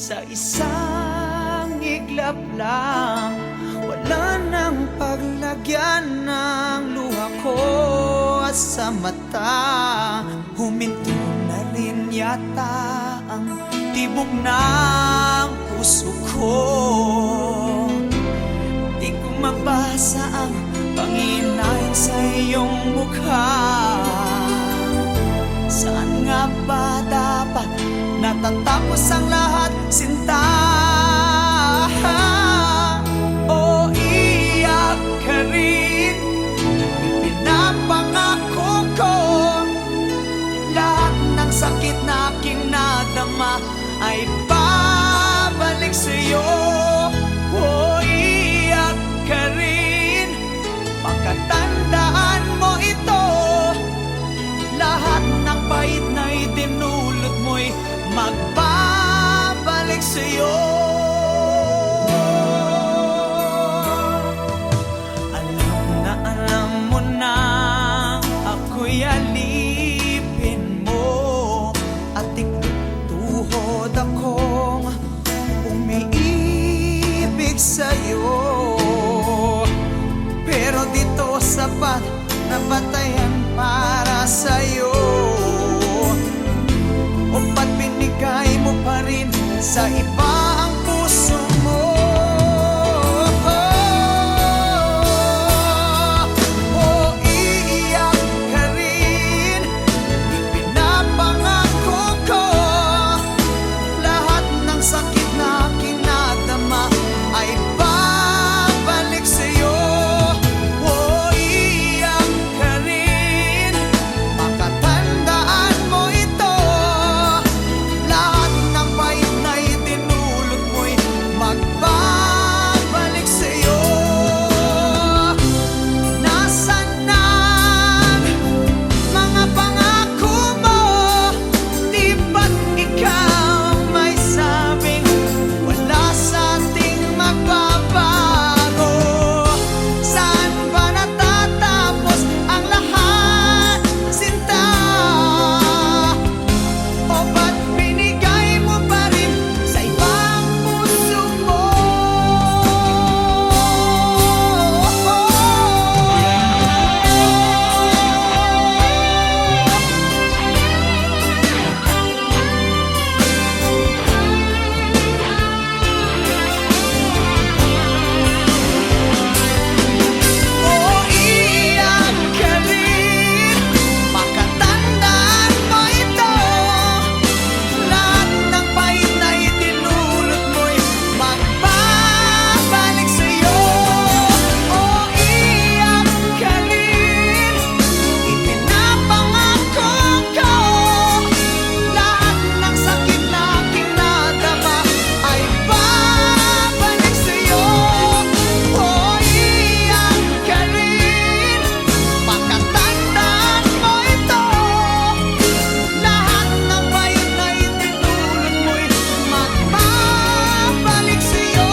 sa isang iglap lang. Wala nang paglagyan ng luha ko sa mata. Huminto na rin yata ang tibok ng puso ko. Di ko mabasa ang panginain sa iyong mukha. Saan nga ba dapat natatapos ang lahat, sinta? O iyak ka rin, ipinapangako ko, lahat ng sakit na aking nadama ay babalik sa'yo. O iyak ka rin, pagkatandaan mo ito, lahat ng pait na idinulot mo'y magbabalik sa'yo. Alam mo na ako'y alipin mo, at ikutuhod akong umiibig sa'yo. Pero dito sapat na batayan para sa'yo, o ba't binigay mo pa rin sa iba ang puso mo? O iiyak ka rin, ipinapangako ko, lahat ng sakit na aking nadama ay babalik sa'yo. O iiyak ka rin, makatandaan mo ito, lahat ng pait na idinulot mo'y magbabalik sa'yo. Nasaan na mga pangako mo? Di ba't ikaw may sabing wala sa ating magbabago? Saan ba natatapos ang lahat, sinta? O ba't binigay mo pa rin sa ibang puso mo? O iyak ka rin, makatandaan mo ito, lahat ng pait na idinulot mo'y magbabalik sa'yo. O iyak ka rin, ipinapangako ko, lahat ng sakit na aking nadama ay babalik sa'yo. O iyak ka rin, makatandaan mo ito, lahat ng pait na idinulot mo'y magbabalik sa'yo.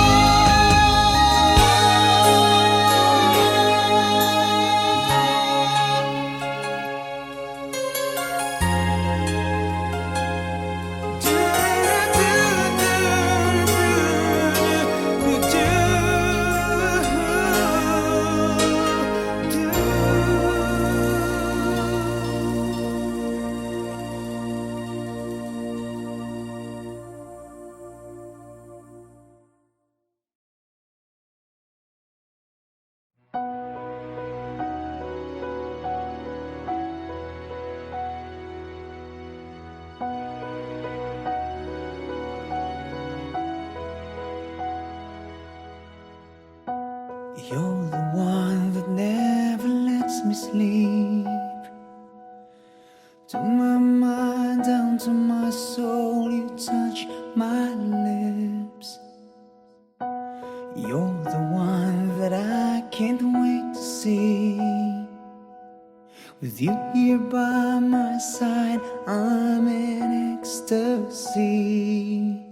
You're the one that never lets me sleep. To my mind, down to my soul, you touch my lips. You're the one that I can't wait to see. With you here by my side, I'm in ecstasy.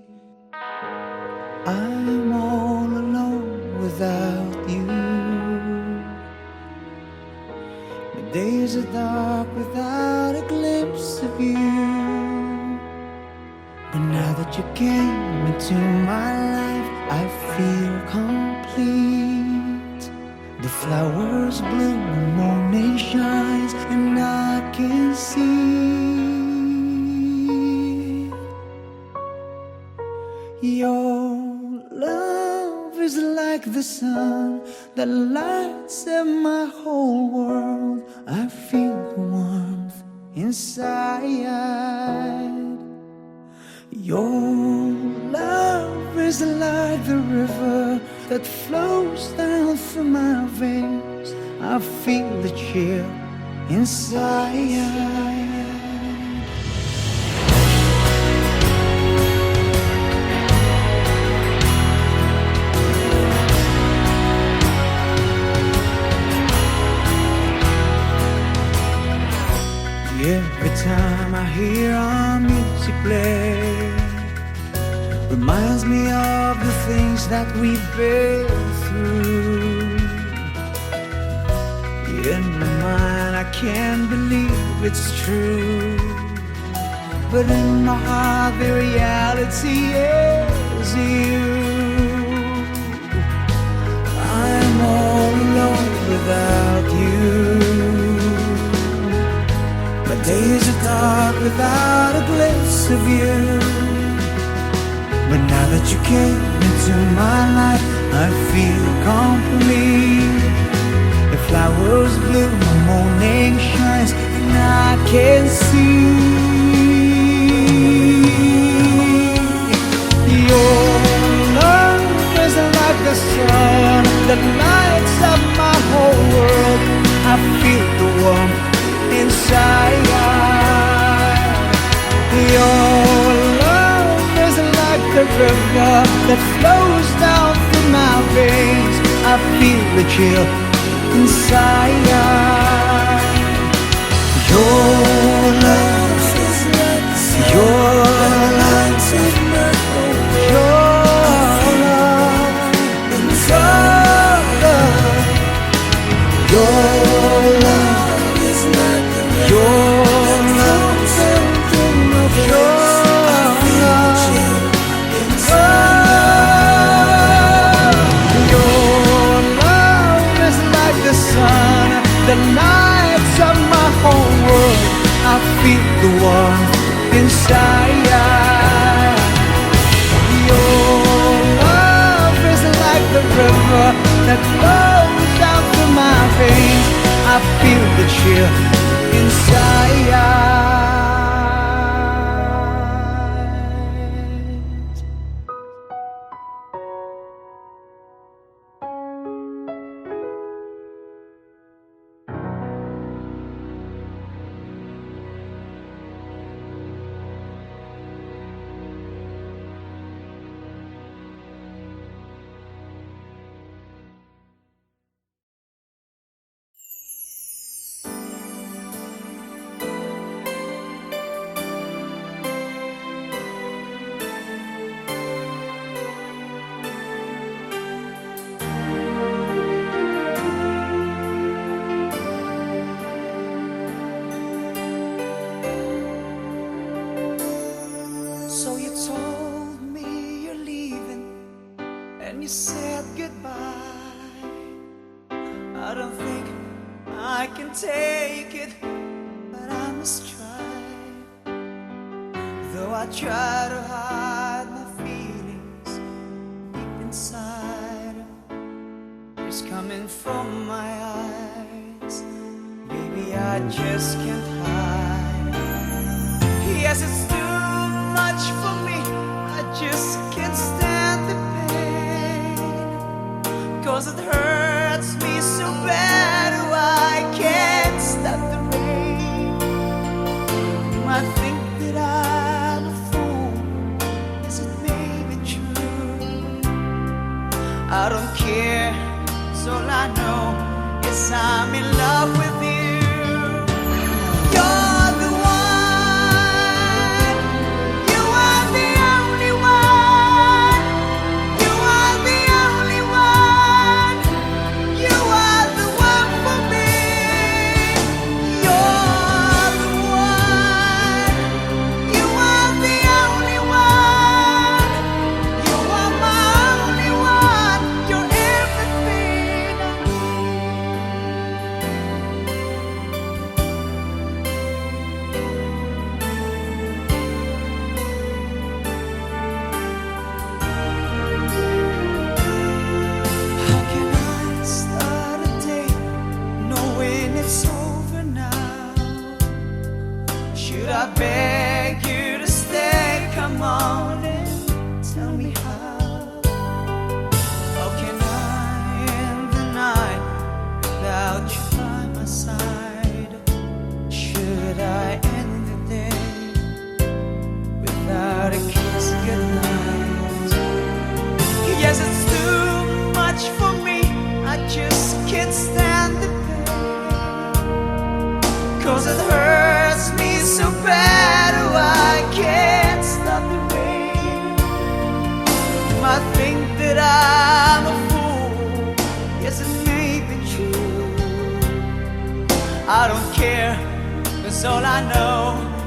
I'm all alone without you. My days are dark without a glimpse of you. But now that you came into my life, I feel complete. The flowers bloom, the morning shines, and I can see your love is like the sun that lights up my whole world. I feel the warmth inside. Your love is like the river that flows down through my veins. I feel the chill inside. Every time I hear our music play, reminds me of the things that we've been through. In my mind I can't believe it's true, but in my heart the reality is you. I'm all alone without you. My days are dark without a glimpse of you. But now that you came into my life, I feel complete. The flowers bloom, the morning shines, and I can see your love is like the sun that lights up my whole world. I feel the warmth inside. Your love is like the river that flows down through my veins. I feel the chill inside. Your love is like the sun. Your love is like your love inside. Your love is like the river. Your love is sun that lights up my whole world. I feel the warmth inside. Your love is like the river that flows down through my veins. I feel the chill inside. So you told me you're leaving, and you said goodbye. I don't think I can take it, but I must try. Though I try to hide my feelings deep inside, tears coming from my eyes. Baby, I just can't hide. Yes, it's too much for me. I just can't stand the pain, 'cause it hurts me so bad. I can't stop the rain. I think that I'm a fool. Is it maybe true? I don't care, 'cause all I know is I'm in love with you. You're the one. You are the only one. You are the only one. You are the one for me. You're the one. You are the only one. I beg you to stay. Come on and tell me how. How can I end the night without you by my side? Should I end the day without a kiss goodnight? Yes, it's too much for me. I just can't stand the pain, 'cause it hurts me so bad. Oh, I can't stop the rain. You might think that I'm a fool. Yes, it may be true. I don't care, 'cause all I know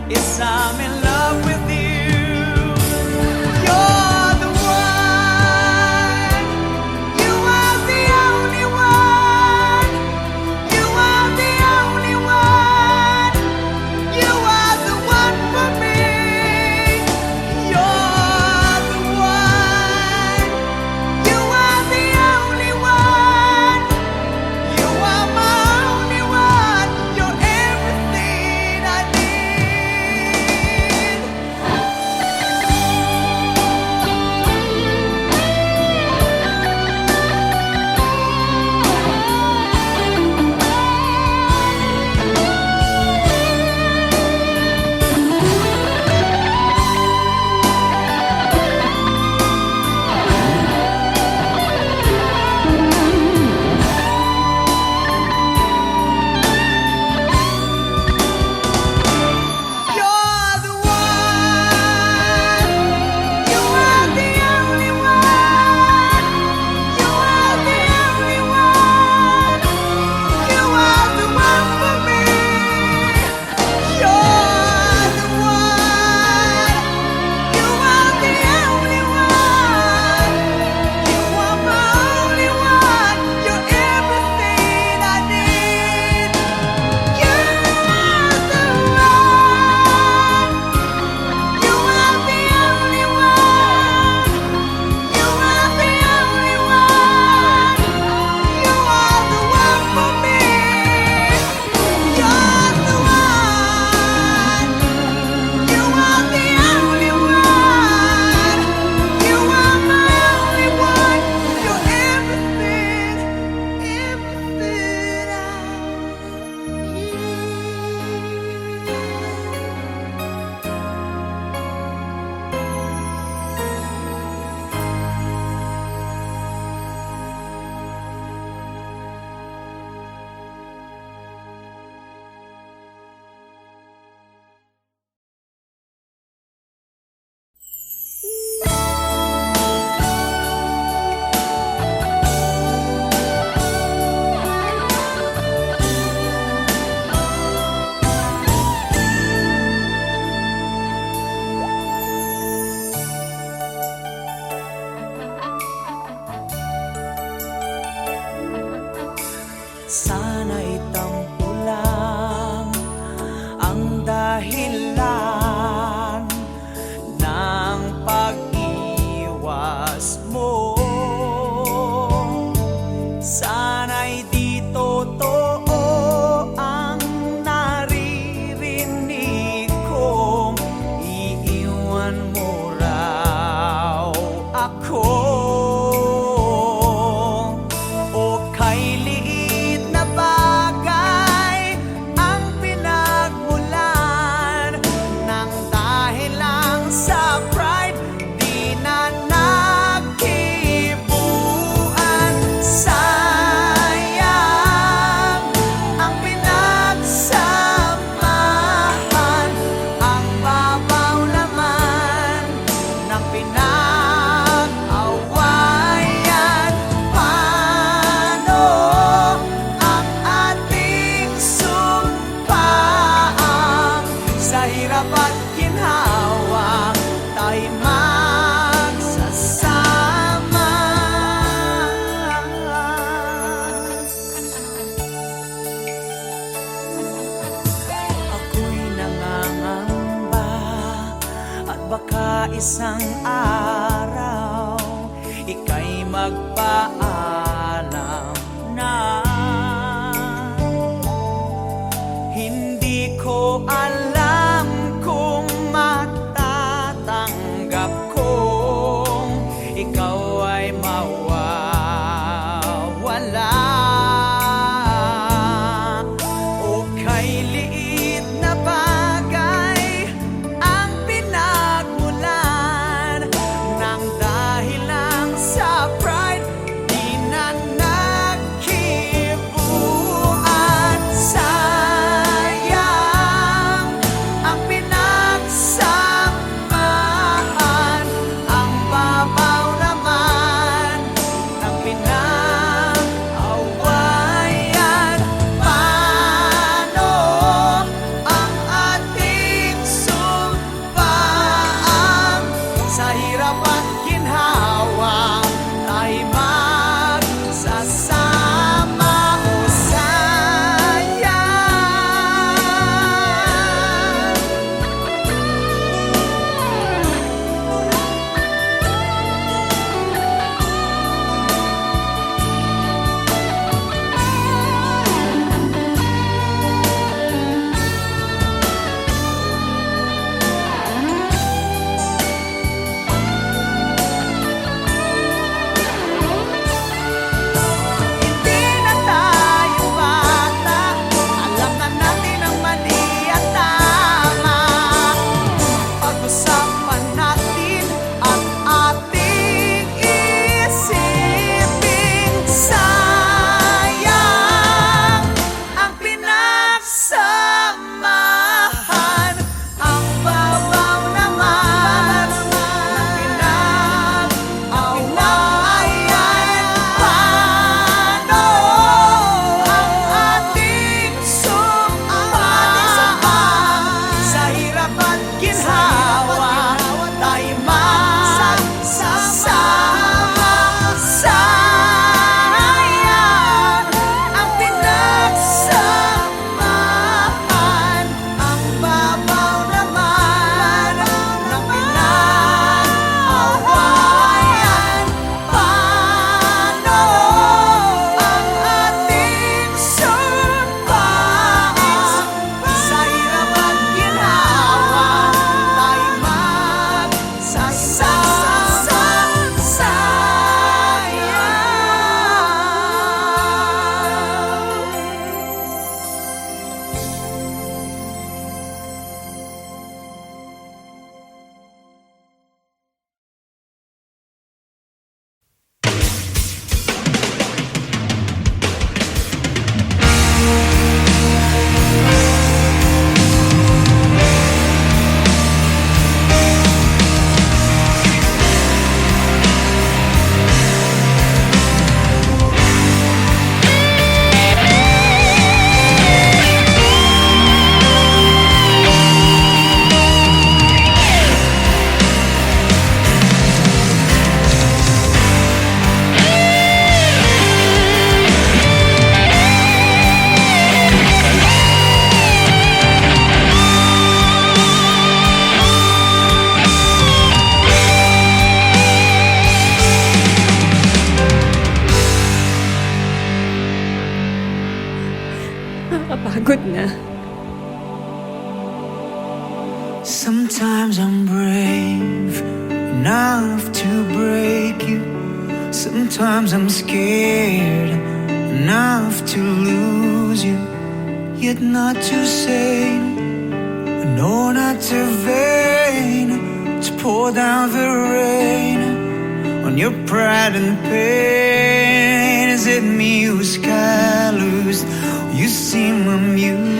is I'm in love with you. You're the one. You are the only one. You are the only one. You are the one for me. You're the one. You are the only one. You are my only one. You're everything I need. You're the one. You are the only one. You are the only one. You are the one for me. You're the one. You are the only one. You are my only one. You're everything I need. You're the one. You are the only one. You are the only one. You are the one for me. You're the one. You are the only one. You are my only one. You're everything, everything I Sana'y tampo lang ang dahilan ng pag-iwas mo. Sana'y di totoo ang naririnig kong iiwan mo raw ako. O kay liit na bagay ang pinagmulan ng dahil lang sa pride di na nakibuan. Sayang ang pinagsamahan, ang babaw naman ng pinag-awayan. Paano ang ating sumpaan? Sa hirap at ginhawa tayo'y magsasama. Ako'y nangangamba at baka isang araw ika'y magpaalam na. Hindi ko alam kung Nakakapagod na. Sometimes I'm brave enough to break you. Sometimes I'm scared enough to lose you. Yet not too sane, no, not too vain to pour down the rain on your pride and pain. Is it me who's callous? You seem amused.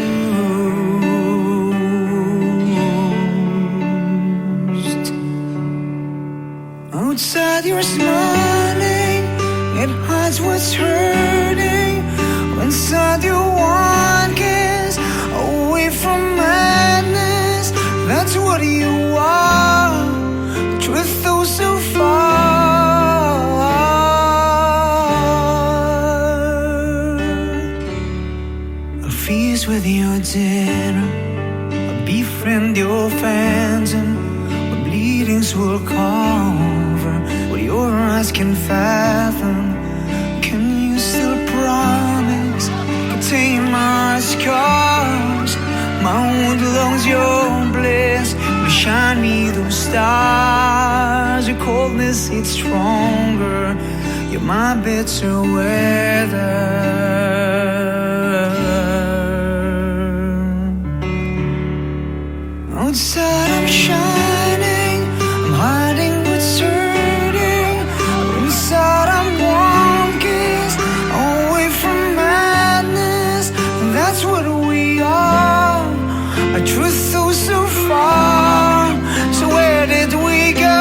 Outside you're smiling, it hides what's hurting. Inside you want kiss, away from madness. That's what you are, the truth though so far. I'll feast with your dinner, I'll befriend your phantom. My bleedings will cover what your eyes can fathom. Can you still promise? Contain my scars, my wound belongs your bliss. Will shine me those stars. Your coldness, it's stronger. You're my bitter weather. Outside I'm shining, I'm hiding what's hurting. Inside I'm warm kiss, away from madness. That's what we are, a truth though so far. So where did we go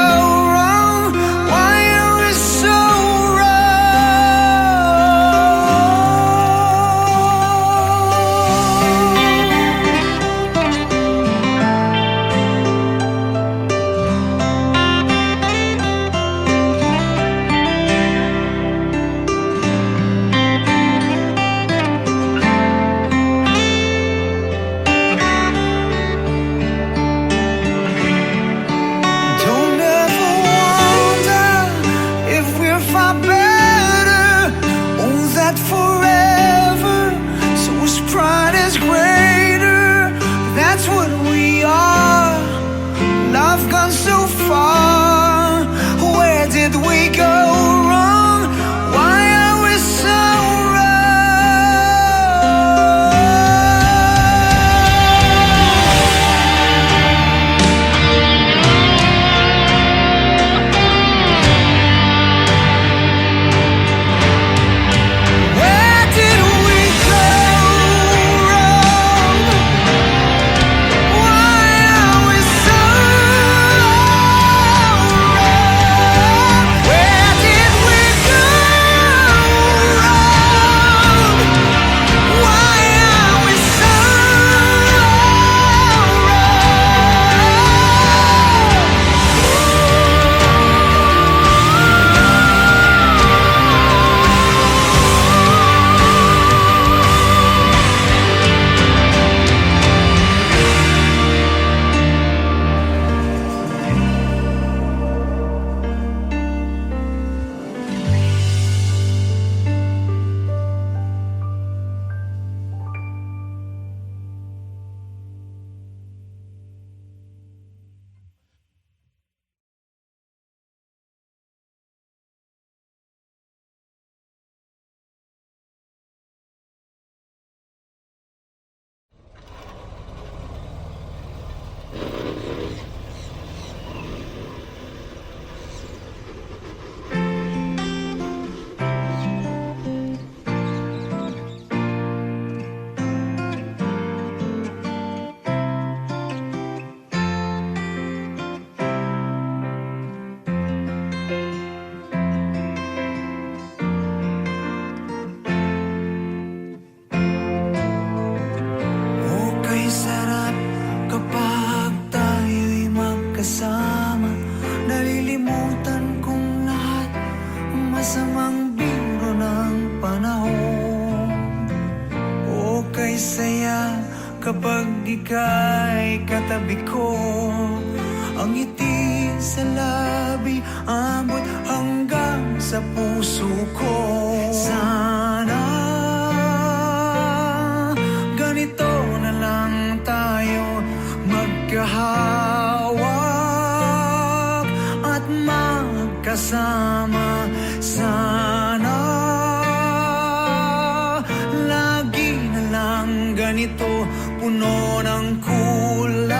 wrong? Why are we so so far? Where did we go wrong? Why are we so masamang biro ng panahon. O kay saya kapag ika'y katabi ko. Ang ngiti sa labi abot hanggang sa puso ko. Sana ganito, puno ng kulay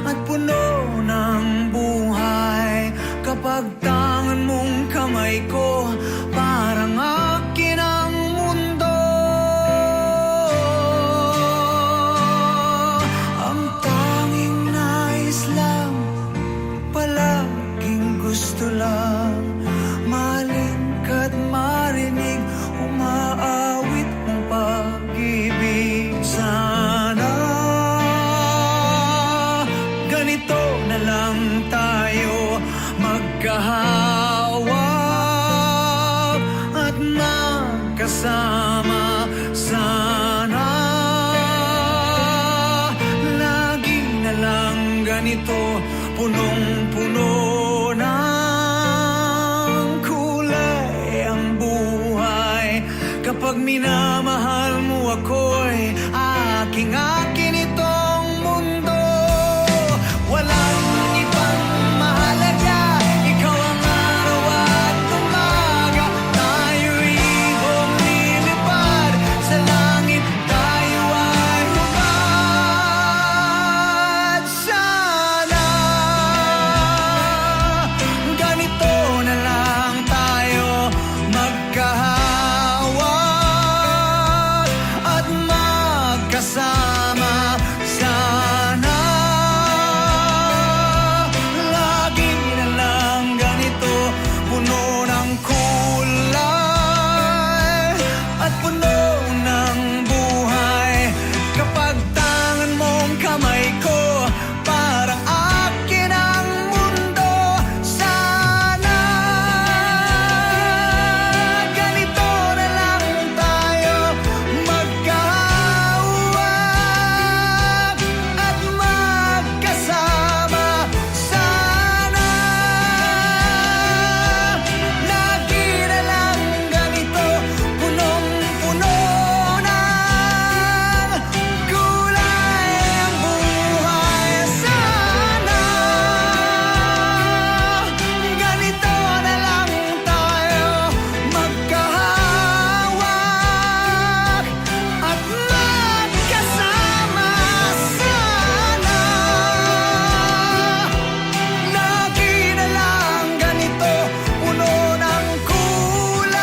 at puno ng buhay. Kapag tangan mong kamay ko, parang akin ang mundo. Ang tanging nais lang, palaging gusto lang, mahalin ka't marinig, umaawit ng pag-ibig. Sana ganito na lang tayo, magkahawak at magkasama. Sana lagi na lang ganito, punong-puno ng kulay ang buhay. Kapag minamahal mo ako'y aking-akin itong mundo. Walang ibang mahalaga, ikaw ang araw at umaga. Tayo'y lumilipad sa langit, tayo ay hubad. Sana ganito na lang tayo, magkahawak at magkasama. Sana lagi na lang ganito, puno ng kulay at puno ng buhay. Kapag tangan mong kamay ko, parang akin ang mundo. Sana ganito na lang tayo, magkahawak at magkasama. Sana lagi na lang ganito, punong-puno ng kulay ang buhay. Sana ganito na lang tayo, magkahawak at magkasama. Sana lagi na lang ganito, puno ng kulay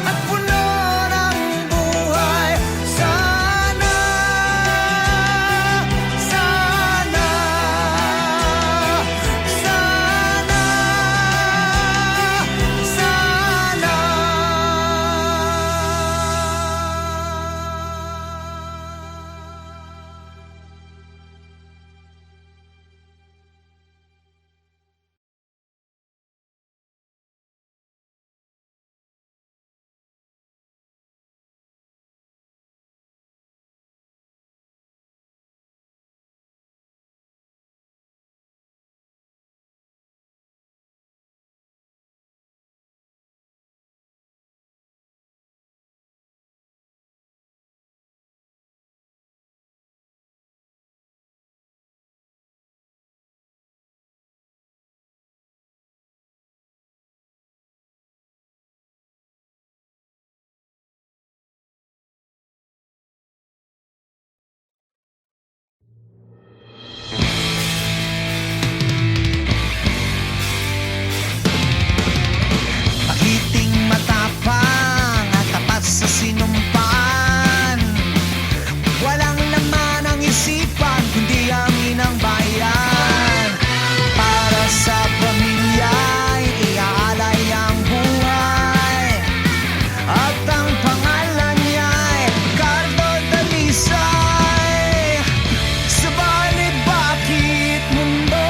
at puno ng buhay. Sana, sana, sana, magiting, matapang at tapat sa sinumpaan. Walang laman ang isipan, kundi ang inang bayan. Para sa pamilya'y iaalay ang buhay, at ang pangalan niya'y Carlo Dalisay. Subalit bakit mundo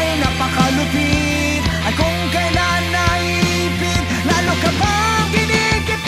ay napakalupit, at kung kailan naipit, lalo ka bang kinikipit?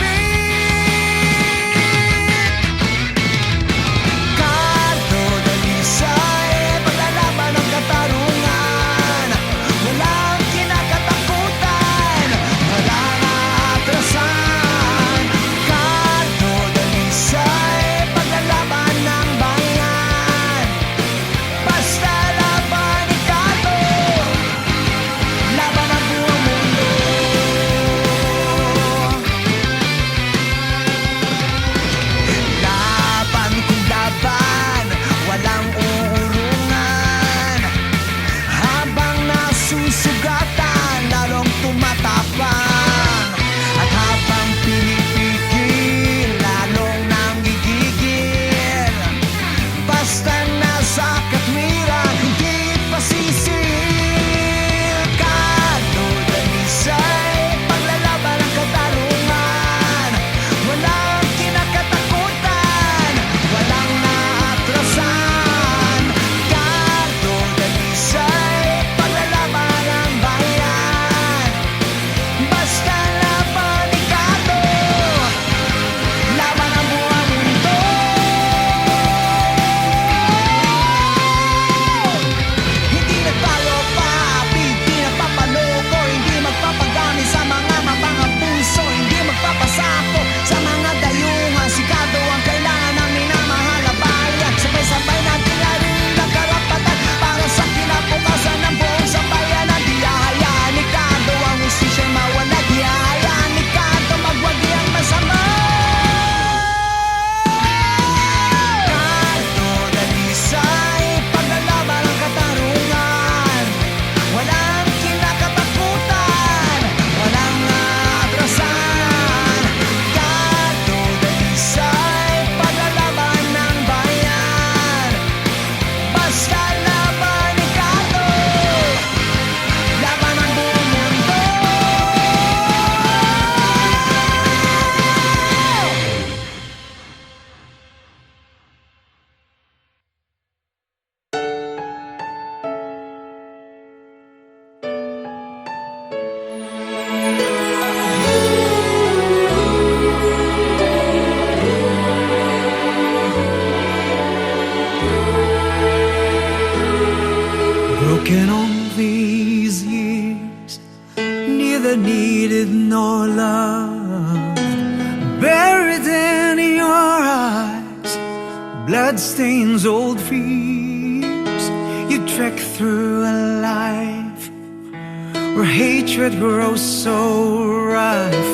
blood stains old fears. You trek through a life where hatred grows so rife,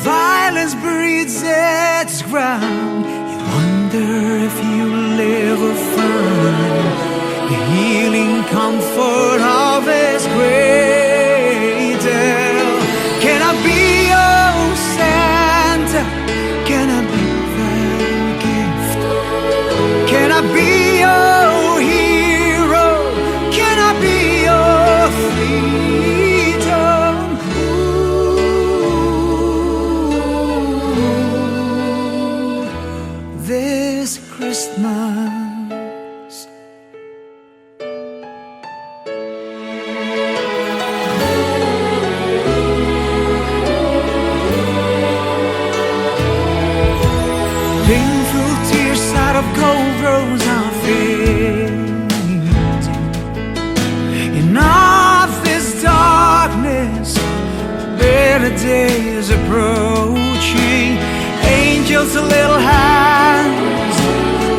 violence breeds its ground. You wonder if you live or find the healing comfort of His cradle. Can I be your Santa? Can I be that gift? Can I be your hero? Can I be your freedom? Ooh, this Christmas, painful tears out of gold rose are fading. In all this darkness, better days approaching. Angels' little hands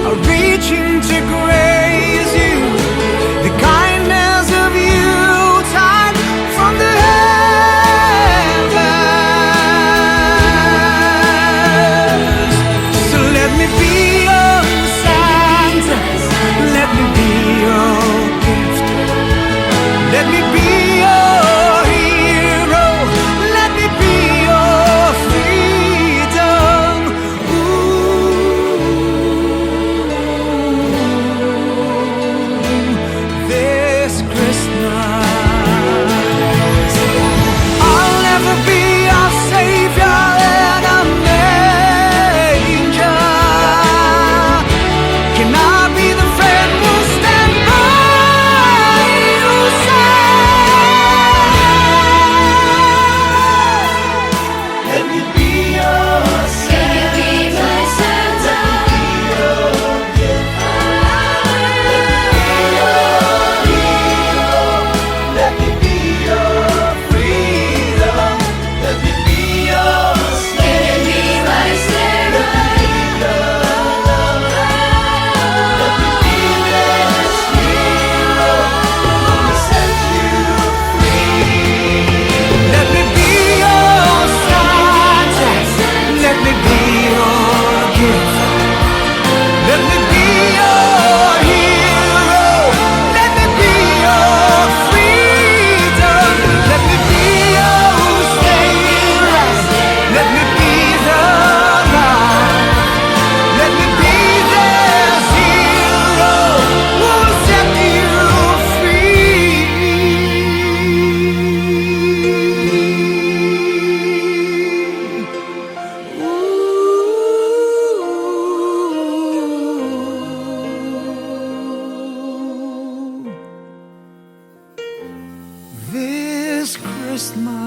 are reaching to grace you. The kindness of you tide from the heavens. So let me be your Santa, let me be your gift, let me be your hero, let me be your freedom. Ooh, this Christmas, I'll never be your savior in a manger. Can I be the friend who'll stand by your side? Let me be your Santa. Can you be my Santa? Let me be your freedom. Let me be your Can you be my Sarah? Let me be your Santa. Let me be your gift. Let me be your hero. Let me be your freedom. Let me be your savior. Let me be the light. Let me be this hero who will set you free. Ooh, this Christmas,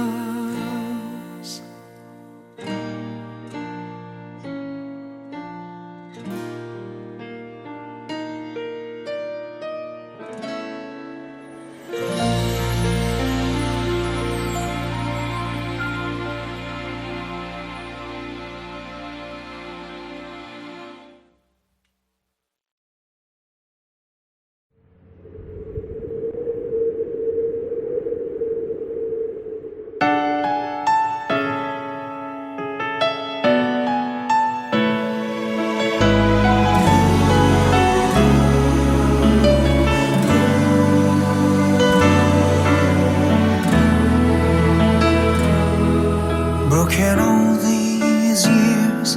broken all these years,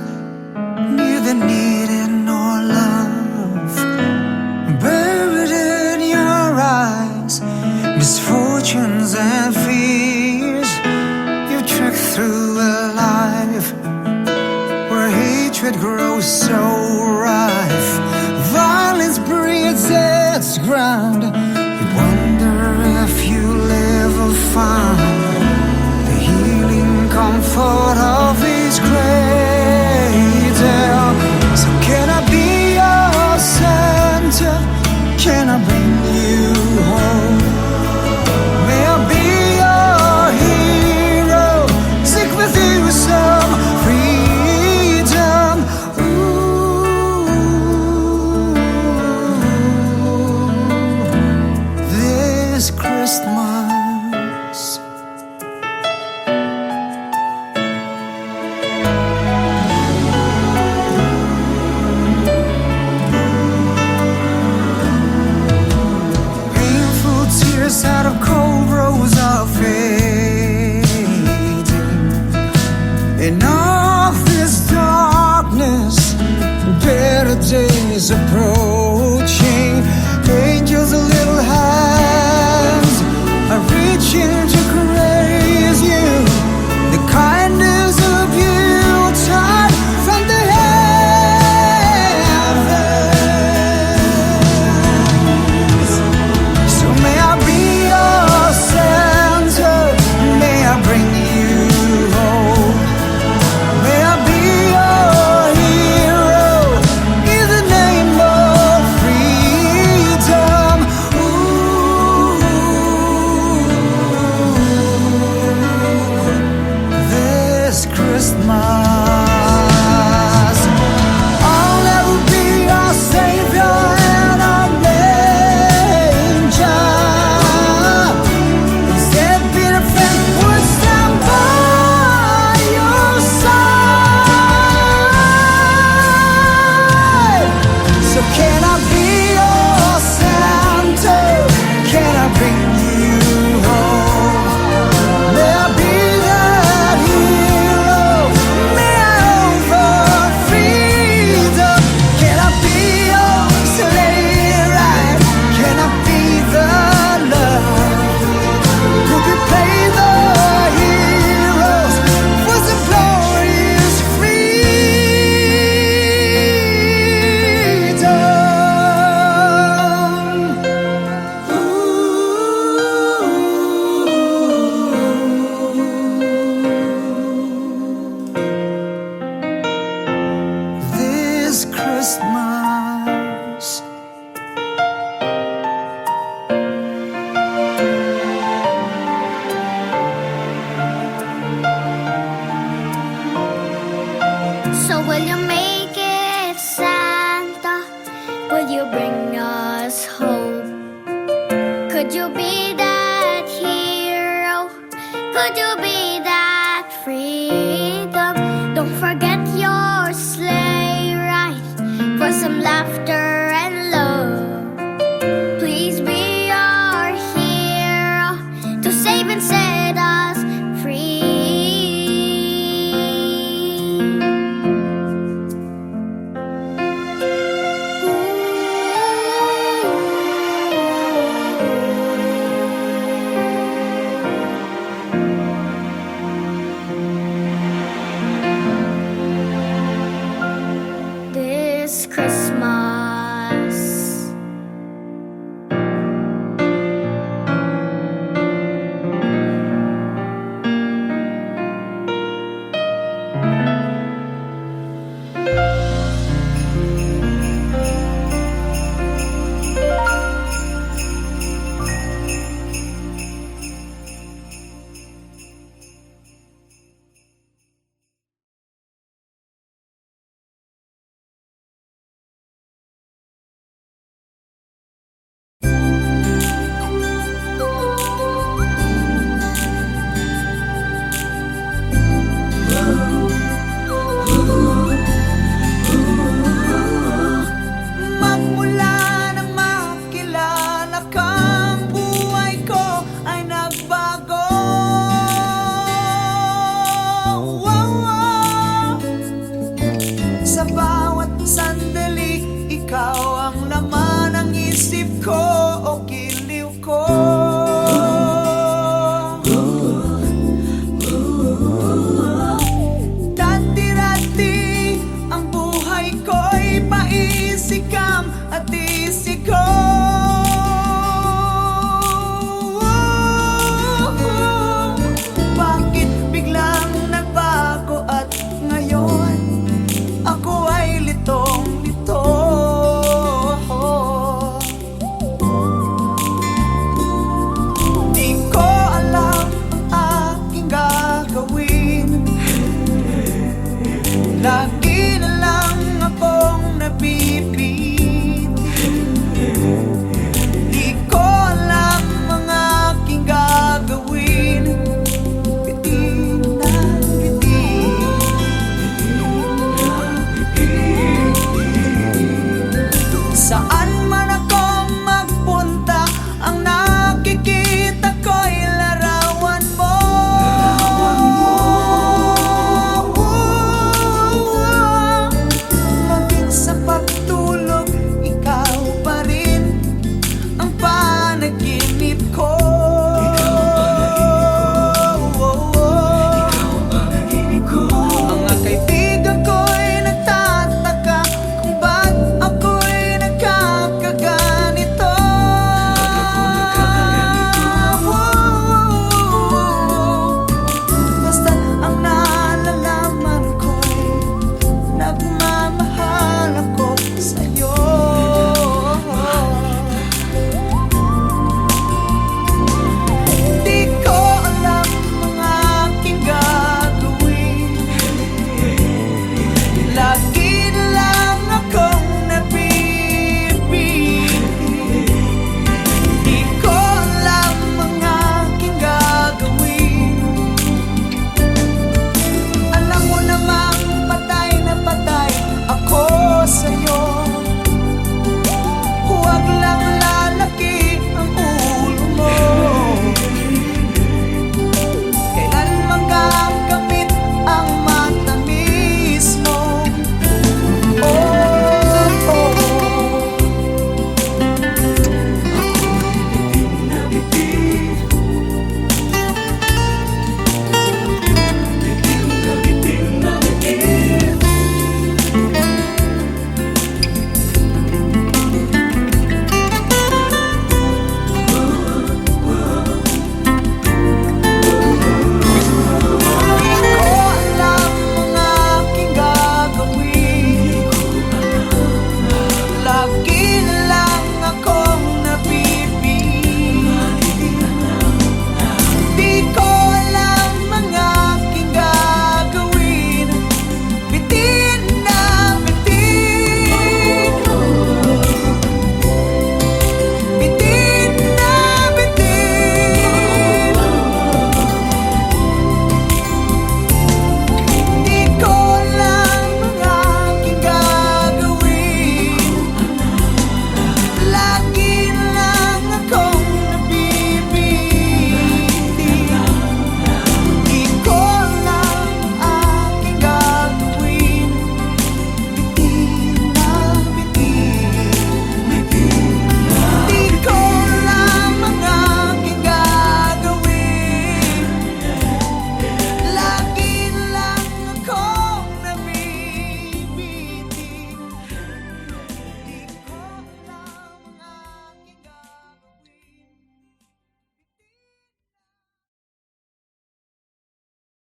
neither needed nor love, buried in your eyes, misfortunes and fears. You trek through a life where hatred grows so rife, violence breeds its ground. You wonder if you live or find the healing comfort of His cradle. So can I be your Santa? Can I bring you home? May I be your hero? Seek with you some freedom. Ooh, Christmas. So will you make it, Santa? Will you bring us hope? Could you be that hero? Could you be that freedom? Don't forget your sleigh ride for some laughter and love. Please be our hero to save and set us free. This Christmas